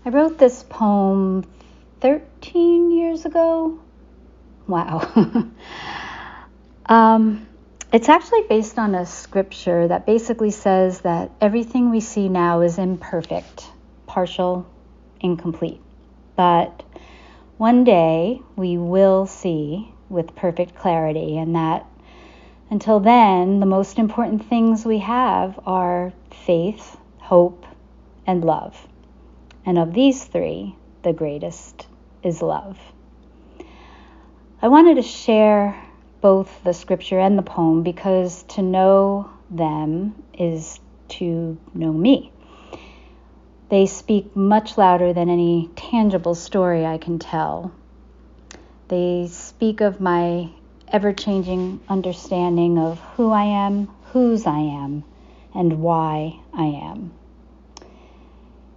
I wrote this poem 13 years ago. Wow. It's actually based on a scripture that basically says that everything we see now is imperfect, partial, incomplete. But one day we will see with perfect clarity, and that until then, the most important things we have are faith, hope, and love. And of these three, the greatest is love. I wanted to share both the scripture and the poem because to know them is to know me. They speak much louder than any tangible story I can tell. They speak of my ever-changing understanding of who I am, whose I am, and why I am.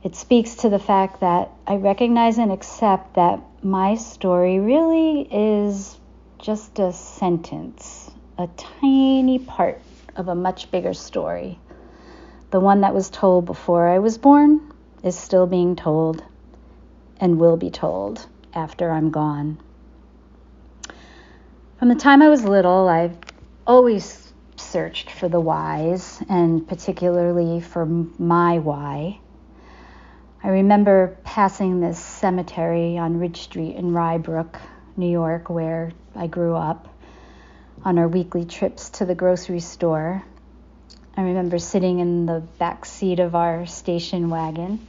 It speaks to the fact that I recognize and accept that my story really is just a sentence, a tiny part of a much bigger story. The one that was told before I was born is still being told and will be told after I'm gone. From the time I was little, I've always searched for the whys, and particularly for my why. I remember passing this cemetery on Ridge Street in Rye Brook, New York, where I grew up, on our weekly trips to the grocery store. I remember sitting in the back seat of our station wagon,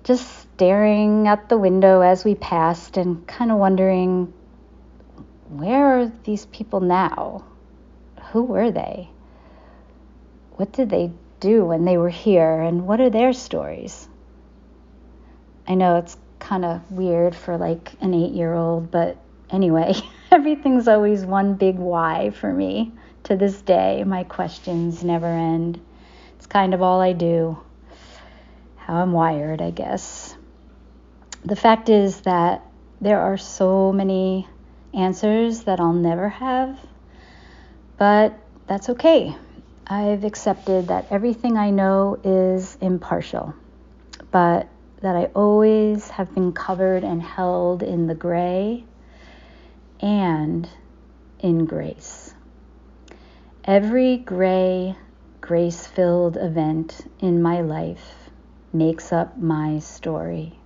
just staring out the window as we passed and kind of wondering, where are these people now? Who were they? What did they do when they were here, and what are their stories? I know it's kind of weird for like an 8-year-old, but anyway, everything's always one big why for me. To this day, my questions never end. It's kind of all I do. How I'm wired, I guess. The fact is that there are so many answers that I'll never have, but that's okay. I've accepted that everything I know is impartial, but that I always have been covered and held in the gray and in grace. Every gray, grace-filled event in my life makes up my story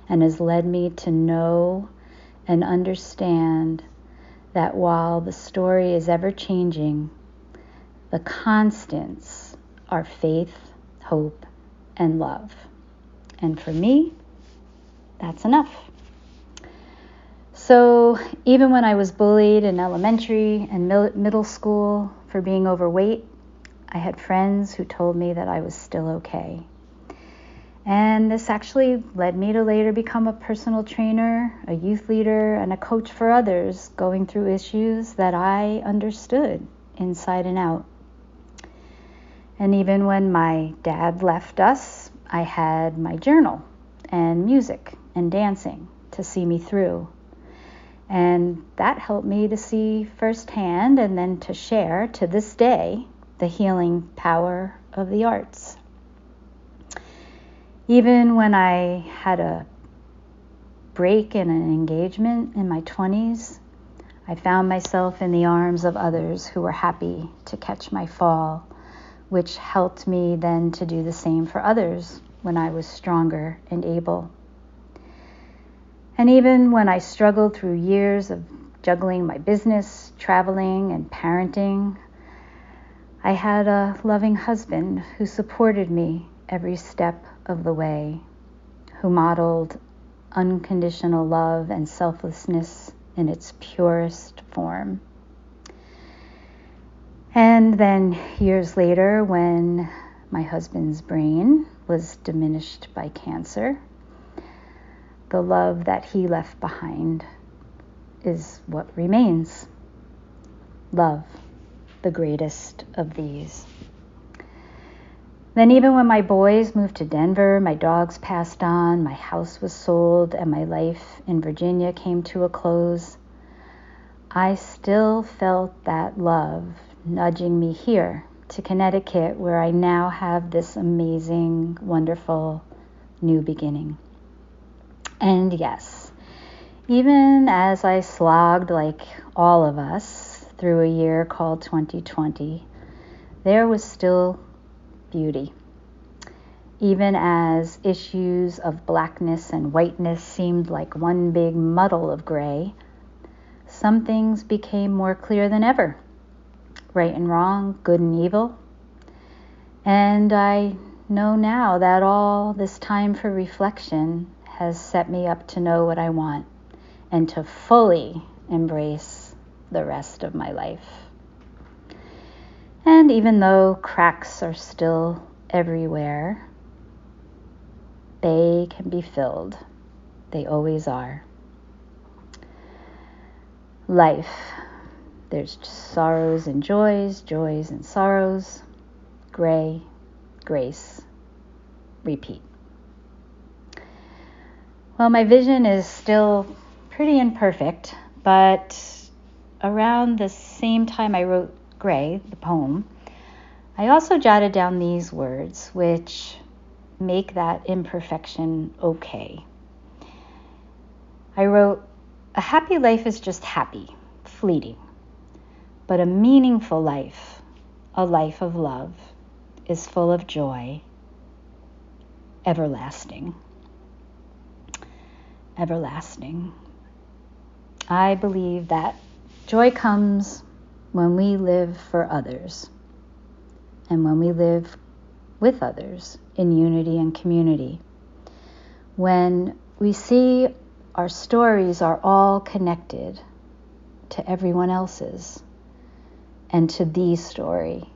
and has led me to know and understand that while the story is ever changing, the constants are faith, hope, and love. And for me, that's enough. So even when I was bullied in elementary and middle school for being overweight, I had friends who told me that I was still okay. And this actually led me to later become a personal trainer, a youth leader, and a coach for others going through issues that I understood inside and out. And even when my dad left us, I had my journal and music and dancing to see me through. And that helped me to see firsthand and then to share to this day the healing power of the arts. Even when I had a break in an engagement in my 20s, I found myself in the arms of others who were happy to catch my fall, which helped me then to do the same for others when I was stronger and able. And even when I struggled through years of juggling my business, traveling, and parenting, I had a loving husband who supported me every step of the way, who modeled unconditional love and selflessness in its purest form. And then years later, when my husband's brain was diminished by cancer, the love that he left behind is what remains. Love, the greatest of these. Then even when my boys moved to Denver, my dogs passed on, my house was sold, and my life in Virginia came to a close, I still felt that love nudging me here to Connecticut, where I now have this amazing, wonderful, new beginning. And yes, even as I slogged like all of us through a year called 2020, there was still beauty. Even as issues of blackness and whiteness seemed like one big muddle of gray, some things became more clear than ever. Right and wrong, good and evil. And I know now that all this time for reflection has set me up to know what I want and to fully embrace the rest of my life. And even though cracks are still everywhere, they can be filled. They always are. Life. There's sorrows and joys, joys and sorrows, gray, grace, repeat. Well, my vision is still pretty imperfect, but around the same time I wrote Gray, the poem, I also jotted down these words, which make that imperfection okay. I wrote, a happy life is just happy, fleeting, but a meaningful life, a life of love, is full of joy, everlasting. Everlasting. I believe that joy comes when we live for others and when we live with others in unity and community. When we see our stories are all connected to everyone else's and to the story.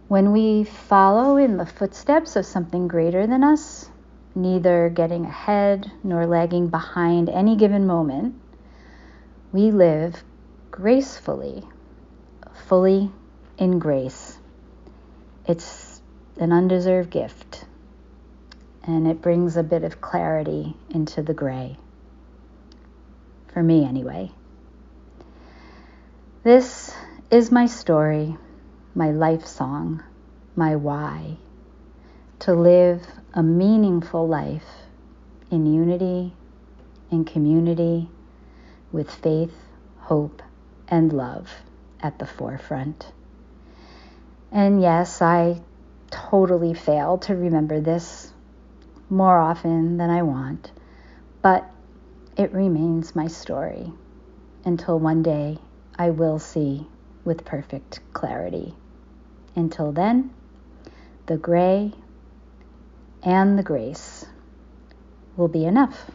When we follow in the footsteps of something greater than us, neither getting ahead nor lagging behind any given moment, we live gracefully, fully in grace. It's an undeserved gift, and it brings a bit of clarity into the gray. For me, anyway. This is my story, my life song, my why. To live a meaningful life in unity, in community, with faith, hope, and love at the forefront. And yes, I totally fail to remember this more often than I want, but it remains my story until one day I will see with perfect clarity. Until then, the gray and the grace will be enough.